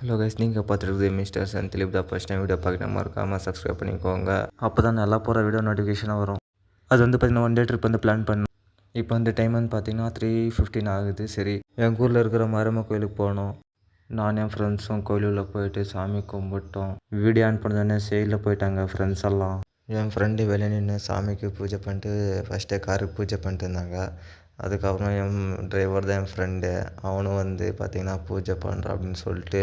Hello guys, நீங்கள் பார்த்துருக்குது mister சந்திலிப் தான். First time video பார்க்க மறக்காமல் சப்ஸ்கிரைப் பண்ணிக்கோங்க. அப்போ தான் நல்லா போகிற வீடியோ நோட்டிஃபிகேஷனாக வரும். அது வந்து பார்த்திங்கன்னா ஒன் டே ட்ரிப் வந்து பிளான் பண்ணோம். இப்போ வந்து டைம் வந்து பார்த்திங்கன்னா 3:15 ஆகுது. சரி, எங்கள் ஊரில் இருக்கிற மாரியம்மா கோயிலுக்கு போனோம். நான் என் ஃப்ரெண்ட்ஸும் கோயிலுள்ள போயிட்டு சாமி கும்பிட்டோம். வீடியோ ஆன் பண்ணோடனே சைடில் போயிட்டாங்க ஃப்ரெண்ட்ஸ் எல்லாம். என் ஃப்ரெண்டு வெளியே நின்று சாமிக்கு பூஜை பண்ணிட்டு ஃபஸ்ட்டே காருக்கு பூஜை பண்ணிட்டு இருந்தாங்க. அதுக்கப்புறம் என் டிரைவர் தான் என் ஃப்ரெண்டு. அவனும் வந்து பார்த்திங்கன்னா பூஜை பண்ணுறான் அப்படின்னு சொல்லிட்டு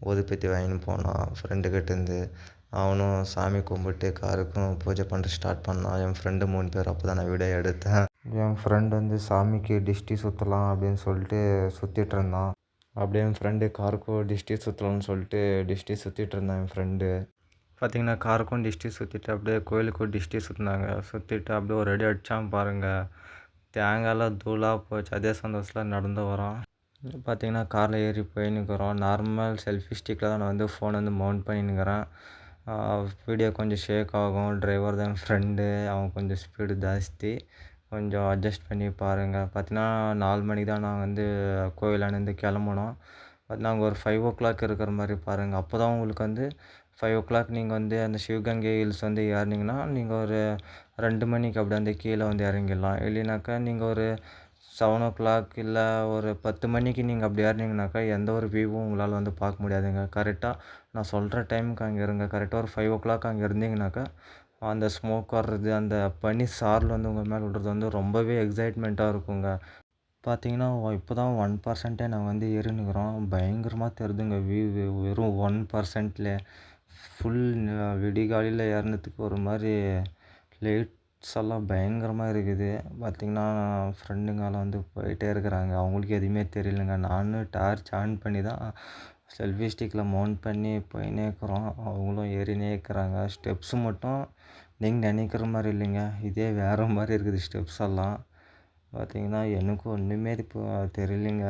ஊதுபத்தி வாங்கின்னு போனான் ஃப்ரெண்டுக்கிட்டேருந்து. அவனும் சாமி கும்பிட்டு காருக்கும் பூஜை பண்ணுற ஸ்டார்ட் பண்ணான். என் ஃப்ரெண்டு 3 பேர். அப்போ தான் நான் வீடியோ எடுத்தேன். என் ஃப்ரெண்டு வந்து சாமிக்கு டிஸ்டி சுற்றலாம் அப்படின்னு சொல்லிட்டு சுற்றிட்டு இருந்தான். அப்படியே என் ஃப்ரெண்டு காருக்கும் டிஸ்டி சுற்றலாம்னு சொல்லிட்டு டிஸ்டி சுற்றிட்டு இருந்தான். என் ஃப்ரெண்டு பார்த்திங்கன்னா காருக்கும் டிஸ்டி சுற்றிட்டு அப்படியே கோயிலுக்கும் டிஸ்டி சுற்றினாங்க. சுற்றிட்டு அப்படியே ஒரு அடி அடித்தான் பாருங்கள். தேங்காயெல்லாம் தூளாக போச்சு. அதே சந்தோஷத்தில் நடந்து வரோம். பார்த்திங்கன்னா காரில் ஏறி போயின்னுக்கிறோம். நார்மல் செல்ஃபி ஸ்டிக்கில் தான் நான் வந்து ஃபோன் வந்து மவுண்ட் பண்ணின்னுக்கிறேன். வீடியோ கொஞ்சம் ஷேக் ஆகும். டிரைவர் தான் என் ஃப்ரெண்டு. அவன் கொஞ்சம் ஸ்பீடு ஜாஸ்தி. கொஞ்சம் அட்ஜஸ்ட் பண்ணி பாருங்கள். பார்த்திங்கன்னா 4 மணிக்கு தான் நான் வந்து கோயிலானேருந்து கிளம்புனோம். பார்த்திங்கன்னா அங்கே ஒரு 5 o'clock இருக்கிற மாதிரி பாருங்கள். அப்போ தான் உங்களுக்கு வந்து 5 o'clock நீங்கள் வந்து அந்த சிவகங்கை ஹில்ஸ் வந்து ஏறினீங்கன்னா நீங்கள் ஒரு 2 மணிக்கு அப்படி அந்த கீழே வந்து இறங்கிடலாம். இல்லைனாக்கா நீங்கள் ஒரு 7 o'clock இல்லை ஒரு 10 மணிக்கு நீங்கள் அப்படி ஏறினீங்கனாக்கா எந்த ஒரு வியூவும் உங்களால் வந்து பார்க்க முடியாதுங்க. கரெக்டாக நான் சொல்கிற டைமுக்கு அங்கே இருங்க. கரெக்டாக ஒரு 5 o'clock அங்கே இருந்தீங்கனாக்கா அந்த ஸ்மோக் வர்றது, அந்த பனி சாரல் வந்து உங்கள் மேலே விடுறது வந்து ரொம்பவே எக்ஸைட்மெண்ட்டாக இருக்குங்க. பார்த்தீங்கன்னா இப்போ தான் 1% நாங்கள் வந்து ஏறினுக்கிறோம். பயங்கரமாக தெரியுதுங்க வியூ. வெறும் 1%லே ஃபுல் விடிகாலையில் ஏறினதுக்கு ஒரு மாதிரி லைட்ஸ் எல்லாம் பயங்கரமாக இருக்குது. பார்த்திங்கன்னா ஃப்ரெண்டுங்கெல்லாம் வந்து போயிட்டே இருக்கிறாங்க. அவங்களுக்கு எதுவுமே தெரியலங்க. நானும் டார்ச் ஆன் பண்ணி தான் செல்ஃபி ஸ்டிக்கில் மவுண்ட் பண்ணி போயின்னே இருக்கிறோம். அவங்களும் ஏறினே இருக்கிறாங்க. ஸ்டெப்ஸு மட்டும் நீங்கள் நினைக்கிற மாதிரி இல்லைங்க. இதே வேறு மாதிரி இருக்குது ஸ்டெப்ஸ் எல்லாம். பார்த்திங்கன்னா எனக்கும் ஒன்றுமே இப்போ தெரியலைங்க.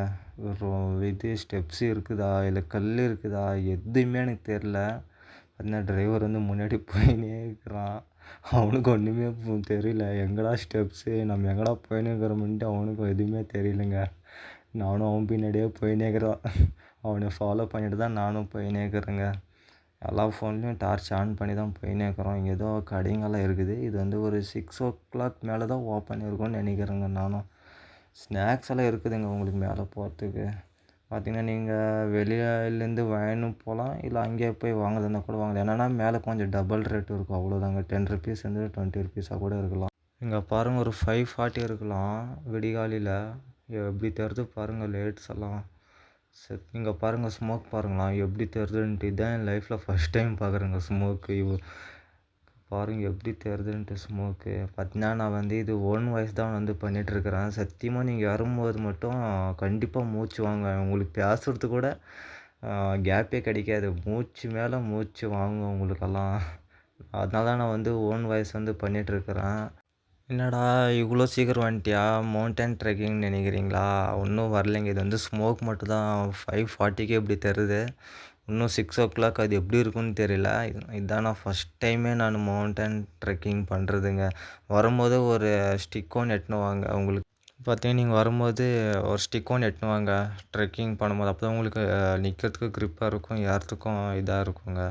இது ஸ்டெப்ஸு இருக்குதா இல்லை கல் இருக்குதா எதுவுமே எனக்கு தெரில. பார்த்தீங்கன்னா டிரைவர் வந்து முன்னாடி போயின்னே இருக்கிறான். அவனுக்கு ஒன்றுமே தெரியல. எங்கடா ஸ்டெப்ஸு, நம்ம எங்கடா போயின்னு இருக்கிறோம்ன்ட்டு அவனுக்கும் எதுவுமே தெரியலைங்க. நானும் அவன் பின்னாடியே போயின்னே இருக்கிறான். அவனை ஃபாலோ பண்ணிட்டு தான் நானும் போயின்னே இருக்கிறேங்க. எல்லா ஃபோன்லேயும் டார்ச் ஆன் பண்ணி தான் போயின்னே இருக்கிறோம். இங்கே ஏதோ கடைங்கெல்லாம் இருக்குது. இது வந்து ஒரு 6 o'clock மேலே தான் ஓப்பன் இருக்கும்னு நினைக்கிறேங்க. நானும் ஸ்நாக்ஸ் எல்லாம் இருக்குதுங்க உங்களுக்கு மேலே போகிறதுக்கு. பார்த்திங்கன்னா நீங்கள் வெளியிலேருந்து வாங்கின்னு போகலாம், இல்லை அங்கேயே போய் வாங்குறதுனா கூட வாங்கலாம். என்னென்னா மேலே கொஞ்சம் டபுள் ரேட் இருக்கும், அவ்வளோதாங்க. 10 rupees வந்து 20 rupees கூட இருக்கலாம். இங்கே பாருங்கள் ஒரு 5:40 இருக்கலாம் விடிகாலையில். எப்படி தெரியுது பாருங்கள் லைட்ஸ் எல்லாம். இங்கே பாருங்கள் ஸ்மோக் பாருங்களா எப்படி தெரியுதுன்ட்டு. இதுதான் என் லைஃப்பில் ஃபஸ்ட் டைம் பார்க்குறேங்க ஸ்மோக்கு. பாருங்கள் எப்படி தெரியுதுன்ட்டு ஸ்மோக்கு. பார்த்தீங்கன்னா நான் வந்து இது ஓன் வாய்ஸ் தான் வந்து பண்ணிகிட்ருக்கிறேன். சத்தியமாக நீங்கள் வரும்போது மட்டும் கண்டிப்பாக மூச்சு வாங்க. உங்களுக்கு பேசுகிறது கூட கேப்பே கிடைக்காது. மூச்சு மேலே மூச்சு வாங்கும் உங்களுக்கெல்லாம். அதனால தான் நான் வந்து ஓன் வாய்ஸ் வந்து பண்ணிகிட்ருக்கிறேன். என்னடா இவ்வளோ சீக்கிரம் வந்துட்டியா, மவுண்டன் ட்ரெக்கிங் நினைக்கிறீங்களா? இன்னும் வரலைங்க. இது வந்து ஸ்மோக் மட்டும் தான் 5:40க்கே இப்படி தருது. இன்னும் 6 o'clock அது எப்படி இருக்குன்னு தெரியல. இதுதான் நான் ஃபஸ்ட் டைமே நான் மவுண்டன் ட்ரெக்கிங் பண்ணுறதுங்க. வரும்போது ஒரு ஸ்டிக் ஒன்று எடுத்துன்னு வாங்க. உங்களுக்கு பார்த்தீங்கன்னா நீங்கள் வரும்போது ஒரு ஸ்டிக் ஒன்று எடுத்துன்னு வாங்க. ட்ரெக்கிங் பண்ணும்போது அப்போ தான் உங்களுக்கு நிற்கிறதுக்கு க்ரிப்பாக இருக்கும், ஏறத்துக்கும் இதாக இருக்குங்க.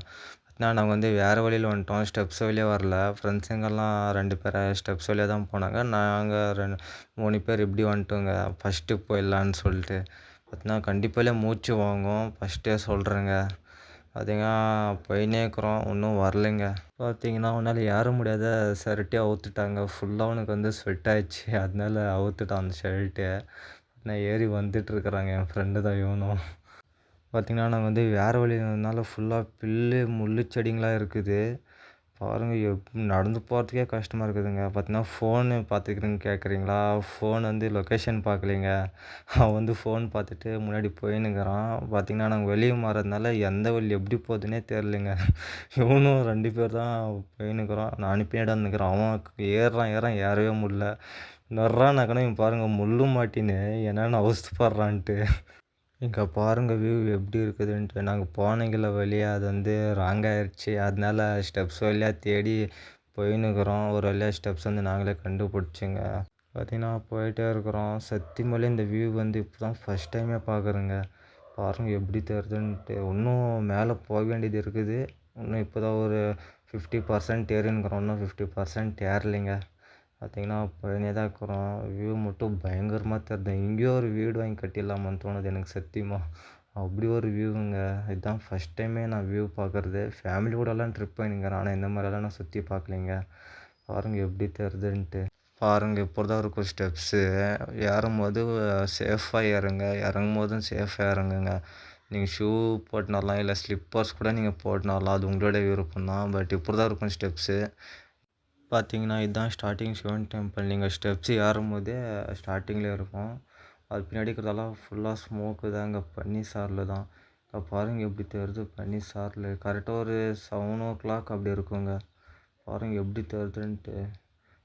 நாங்கள் வந்து வேறு வழியில் வந்துட்டோம். ஸ்டெப்ஸ் வழியே வரல. ஃப்ரெண்ட்ஸுங்கெல்லாம் 2 பேர் ஸ்டெப்ஸ் வழியாக தான் போனாங்க. நாங்கள் 3 பேர் இப்படி வந்துட்டோங்க. ஃபஸ்ட்டு போயிடலான்னு சொல்லிட்டு. பார்த்தீங்கன்னா கண்டிப்பாக மூச்சு வாங்கும். ஃபஸ்ட்டே சொல்கிறேங்க. பார்த்தீங்கன்னா போயின்னே இருக்கிறோம். இன்னும் வரலைங்க. பார்த்தீங்கன்னா அவனால் ஏற முடியாத ஷர்ட்டே அவுத்துட்டாங்க. ஃபுல்லாக அவனுக்கு வந்து ஸ்வெட் ஆயிடுச்சு. அதனால அவுத்துட்டான் அந்த ஷர்ட்டு. நான் ஏறி வந்துட்டுருக்குறாங்க. என் ஃப்ரெண்டு தான் இவனும். பார்த்திங்கன்னா நாங்கள் வந்து வேறு வழினால ஃபுல்லாக முள் செடிங்களாக இருக்குது. பாருங்கள் நடந்து போகிறதுக்கே கஷ்டமாக இருக்குதுங்க. பார்த்தீங்கன்னா ஃபோனு பார்த்துக்கிறேன்னு கேட்குறீங்களா? ஃபோன் வந்து லொக்கேஷன் பார்க்கலைங்க. அவன் வந்து ஃபோன் பார்த்துட்டு முன்னாடி போயின்னுக்கிறான். பார்த்திங்கன்னா நாங்கள் வெளியே மாறதுனால எந்த வழி எப்படி போகுதுன்னே தெரிலங்க. இவனும் 2 பேர் தான் போயின்னுக்கிறான். நான் பின்னாடி வந்துக்கிறேன். அவன் ஏறுறான் ஏறவே முடியல. நொறானாக்கனா இவன் பாருங்கள் முள்ளும் மாட்டின்னு என்னென்ன அவஸ்தைப்படுறான்ட்டு. இங்கே பாருங்கள் வியூ எப்படி இருக்குதுன்ட்டு. நாங்கள் போனீங்கள வழியே அது வந்து ராங் ஆயிடுச்சு. அதனால ஸ்டெப்ஸ் வழியாக தேடி போயின்னுக்கிறோம். ஒரு வழியாக ஸ்டெப்ஸ் வந்து நாங்களே கண்டுபிடிச்சிங்க. பார்த்திங்கன்னா போயிட்டே இருக்கிறோம். சத்தியமாலே இந்த வியூ வந்து இப்போ தான் ஃபஸ்ட் டைமே பார்க்குறேங்க. பாருங்கள் எப்படி தெரியுதுன்ட்டு. இன்னும் மேலே போக வேண்டியது இருக்குது. இன்னும் இப்போ தான் ஒரு 50% ஏறினுக்கிறோம். இன்னும் 50% ஏறலைங்க. பார்த்தீங்கன்னா போயினே தான் இருக்கிறோம். வியூ மட்டும் பயங்கரமாக தெரியுது. இங்கேயோ ஒரு வீடு வாங்கி கட்டிடலாமான்னு தோணுது எனக்கு சத்தியமாக. அப்படி ஒரு வியூவுங்க. இதுதான் ஃபஸ்ட் டைமே நான் வியூ பார்க்குறது. ஃபேமிலி கூடலாம் ட்ரிப் போயினுக்கிறேன். ஆனால் இந்த மாதிரிலாம் நான் சுற்றி பார்க்கலைங்க. பாருங்கள் எப்படி தெரியுதுன்ட்டு. பாருங்கள் இப்போ தான் இருக்கும் ஸ்டெப்ஸு. ஏறும்போது சேஃபாக ஏறுங்க, இறங்கும்போதும் சேஃபாக இறங்குங்க. நீங்கள் ஷூ போட்டுனரலாம், இல்லை ஸ்லிப்பர்ஸ் கூட நீங்கள் போட்டுனரலாம். அது உங்களோட விருப்பம் தான். பட் இப்படி தான் இருக்கும் ஸ்டெப்ஸு. பார்த்தீங்கன்னா இதுதான் ஸ்டார்டிங் சிவன் டெம்பிள். நீங்கள் ஸ்டெப்ஸ் ஏறும்போதே ஸ்டார்டிங்கில் இருக்கும். அது பின்னாடி இருக்கிறதெல்லாம் ஃபுல்லாக ஸ்மோக்கு தாங்க, பனி சாரல் தான். இப்போ பாருங்கள் எப்படி தெரியுது பனி சாரல். கரெக்டாக ஒரு 7 o'clock அப்படி இருக்குங்க. பாருங்கள் எப்படி தெரியுதுன்ட்டு.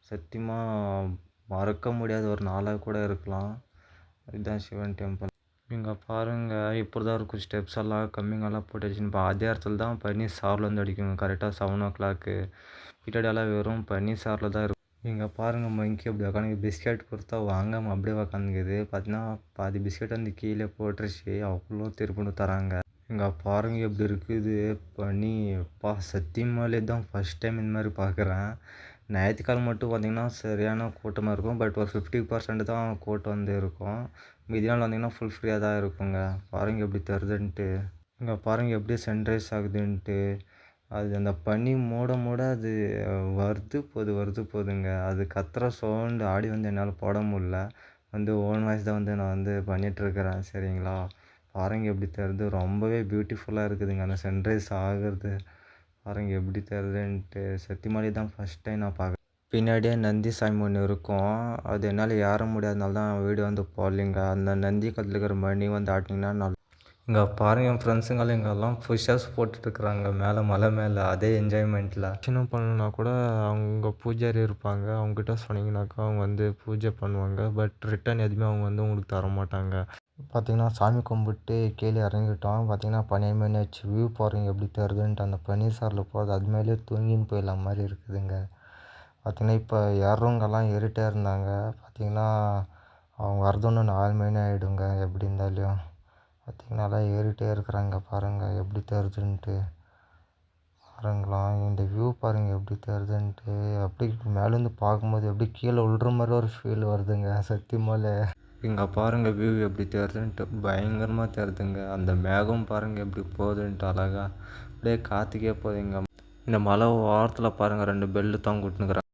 சத்தியமாக மறக்க முடியாத ஒரு நாளாக கூட இருக்கலாம். இதுதான் சிவன் டெம்பிள். இங்கே பாருங்கள் இப்படி தான் இருக்கும் ஸ்டெப்ஸ் எல்லாம் கம்மிங்கெல்லாம் போட்டு வச்சுன்னு. அதே இடத்துல தான் பனி சாரல் வந்து அடிக்குங்க கரெக்டாக 7 o'clock. பின்னாடியெல்லாம் வெறும் பனி சாரல் தான் இருக்கும். இங்கே பாருங்கள் மங்கி அப்படி உட்காந்து பிஸ்கெட் கொடுத்தா வாங்காமல் அப்படியே உக்காந்துக்குது. பார்த்தீங்கன்னா பாதி பிஸ்கெட் வந்து கீழே போட்டுருச்சு. அவ்வளோ திருப்பி தராங்க. இங்கே பாருங்கள் எப்படி இருக்குது பனி. சத்தியமாலே தான் ஃபஸ்ட் டைம் இந்த மாதிரி பார்க்குறேன். ஞாயிற்றுக்கிழமை மட்டும் பார்த்திங்கன்னா சரியான கூட்டமாக இருக்கும். பட் ஒரு 50% தான் கூட்டம் வந்து இருக்கும். மீதி நாள் வந்திங்கன்னா ஃபுல் ஃப்ரீயாக தான் இருக்குங்க. பாருங்கள் எப்படி தருதுன்ட்டு. இங்கே பாருங்கள் எப்படி சன்ரைஸ் ஆகுதுன்ட்டு. அது அந்த பனி மூட மூட அது வருது போகுதுங்க. அது கத்துற சவுண்டு ஆடி வந்து என்னால் போட முடில. வந்து ஓன் வாய்ஸ் தான் வந்து நான் வந்து பண்ணிகிட்ருக்கிறேன் சரிங்களா. பாருங்கள் எப்படி தருது. ரொம்பவே பியூட்டிஃபுல்லாக இருக்குதுங்க அந்த சன்ரைஸ் ஆகிறது. பாருங்கள் எப்படி தருதுன்ட்டு. சத்தியமாலே தான் ஃபஸ்ட் டைம் நான் பார்க்குறேன். பின்னாடியே நந்தி சாமி ஒன்று இருக்கும். அது என்னால் ஏற முடியாதனால தான் வீடியோ வந்து போடலிங்க. அந்த நந்தி கத்தில் இருக்கிற மணி வந்து ஆட்டினீங்கன்னா நல்லா. இங்கே பாருங்கள் என் ஃப்ரெண்ட்ஸுங்களாம் இங்கெல்லாம் புஷ்ஷர்ஸ் போட்டுட்ருக்குறாங்க மேலே மலை மேலே. அதே என்ஜாய்மெண்ட்டில் சின்ன பண்ணணுன்னா கூட அவங்க பூஜாரி இருப்பாங்க. அவங்ககிட்ட சொன்னீங்கன்னாக்கா அவங்க வந்து பூஜை பண்ணுவாங்க. பட் ரிட்டன் எதுவுமே அவங்க வந்து உங்களுக்கு தர மாட்டாங்க. பார்த்திங்கன்னா சாமி கும்பிட்டு கீழே இறங்கிட்டோம். பார்த்திங்கன்னா 12 மணி ஆச்சு. வியூ பாருங்கள் எப்படி தருதுன்ட்டு. அந்த பனி சாரில் போகிறது அது மேலே தூங்கின்னு போயிடலாம் மாதிரி இருக்குதுங்க. பார்த்திங்கன்னா இப்போ ஏறுறவங்கெல்லாம் ஏறிட்டே இருந்தாங்க. பார்த்திங்கன்னா அவங்க வரது இன்னும் 4 மணி ஆகிடுங்க எப்படி இருந்தாலும். பார்த்திங்கன்னா எல்லாம் ஏறிட்டே இருக்கிறாங்க. பாருங்கள் எப்படி தருதுன்ட்டு. பாருங்களா இந்த வியூ பாருங்கள் எப்படி தருதுன்ட்டு. அப்படி மேலேருந்து பார்க்கும்போது எப்படி கீழே விழுற மாதிரி ஒரு ஃபீல் வருதுங்க சத்தியமாலே. இங்கே பாருங்கள் வியூ எப்படி தெரியுதுன்ட்டு. பயங்கரமாக தெரியுதுங்க. அந்த மேகம் பாருங்கள் எப்படி போகுதுன்ட்டு அழகா. அப்படியே காற்றுக்கே போகுதுங்க. இந்த மலை ஓரத்தில் பாருங்கள் 2 பெல்லு தொங்க விட்டுனுக்குறாங்க.